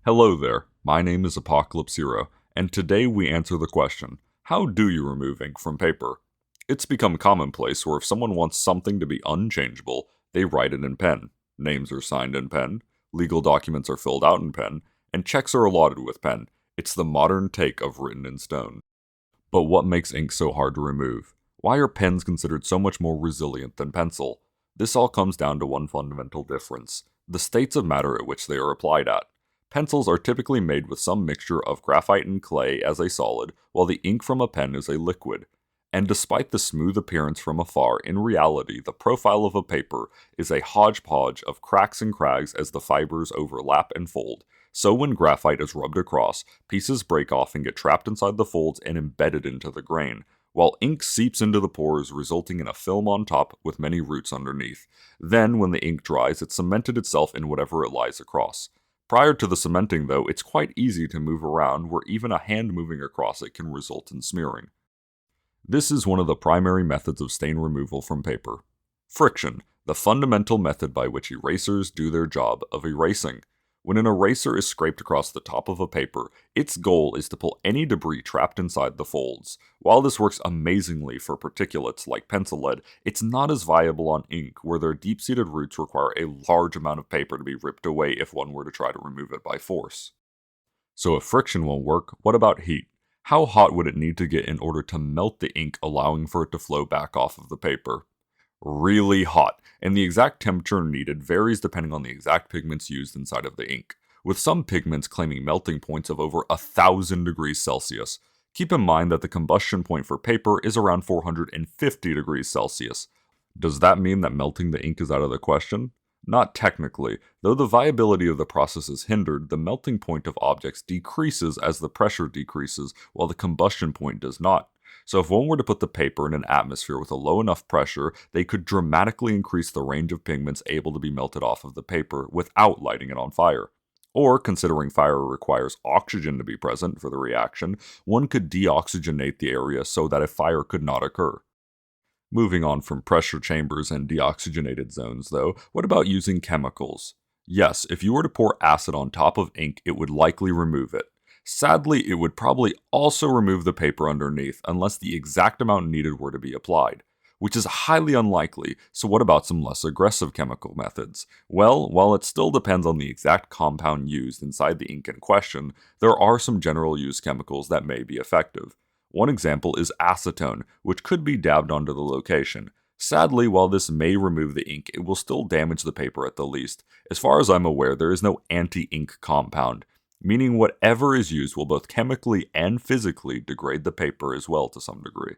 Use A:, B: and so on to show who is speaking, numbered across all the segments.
A: Hello there, my name is Apocalypse Hero, and today we answer the question, how do you remove ink from paper? It's become commonplace where if someone wants something to be unchangeable, they write it in pen. Names are signed in pen, legal documents are filled out in pen, and checks are allotted with pen. It's the modern take of written in stone. But what makes ink so hard to remove? Why are pens considered so much more resilient than pencil? This all comes down to one fundamental difference, the states of matter at which they are applied at. Pencils are typically made with some mixture of graphite and clay as a solid, while the ink from a pen is a liquid. And despite the smooth appearance from afar, in reality the profile of a paper is a hodgepodge of cracks and crags as the fibers overlap and fold. So when graphite is rubbed across, pieces break off and get trapped inside the folds and embedded into the grain, while ink seeps into the pores, resulting in a film on top with many roots underneath. Then, when the ink dries, it cemented itself in whatever it lies across. Prior to the cementing, though, it's quite easy to move around, where even a hand moving across it can result in smearing. This is one of the primary methods of stain removal from paper. Friction, the fundamental method by which erasers do their job of erasing. When an eraser is scraped across the top of a paper, its goal is to pull any debris trapped inside the folds. While this works amazingly for particulates like pencil lead, it's not as viable on ink, where their deep-seated roots require a large amount of paper to be ripped away if one were to try to remove it by force. So if friction won't work, what about heat? How hot would it need to get in order to melt the ink, allowing for it to flow back off of the paper? Really hot, and the exact temperature needed varies depending on the exact pigments used inside of the ink, with some pigments claiming melting points of over 1,000 degrees Celsius. Keep in mind that the combustion point for paper is around 450 degrees Celsius. Does that mean that melting the ink is out of the question? Not technically. Though the viability of the process is hindered, the melting point of objects decreases as the pressure decreases, while the combustion point does not. So if one were to put the paper in an atmosphere with a low enough pressure, they could dramatically increase the range of pigments able to be melted off of the paper without lighting it on fire. Or, considering fire requires oxygen to be present for the reaction, one could deoxygenate the area so that a fire could not occur. Moving on from pressure chambers and deoxygenated zones, though, what about using chemicals? Yes, if you were to pour acid on top of ink, it would likely remove it. Sadly, it would probably also remove the paper underneath unless the exact amount needed were to be applied, which is highly unlikely. So what about some less aggressive chemical methods? Well, while it still depends on the exact compound used inside the ink in question, there are some general use chemicals that may be effective. One example is acetone, which could be dabbed onto the location. Sadly, while this may remove the ink, it will still damage the paper at the least. As far as I'm aware, there is no anti-ink compound, meaning whatever is used will both chemically and physically degrade the paper as well to some degree.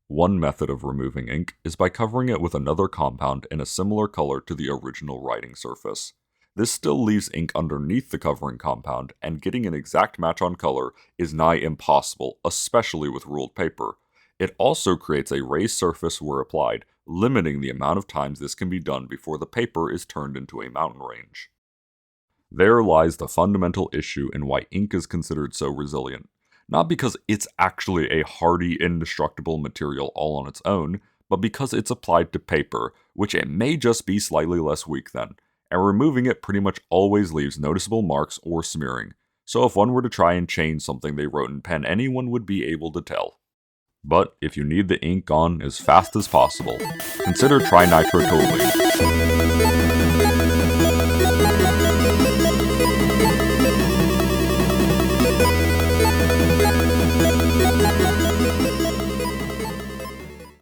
A: One method of removing ink is by covering it with another compound in a similar color to the original writing surface. This still leaves ink underneath the covering compound, and getting an exact match on color is nigh impossible, especially with ruled paper. It also creates a raised surface where applied, limiting the amount of times this can be done before the paper is turned into a mountain range. There lies the fundamental issue in why ink is considered so resilient. Not because it's actually a hardy, indestructible material all on its own, but because it's applied to paper, which it may just be slightly less weak than, and removing it pretty much always leaves noticeable marks or smearing. So if one were to try and change something they wrote in pen, anyone would be able to tell. But if you need the ink gone as fast as possible, consider trinitrotoluene.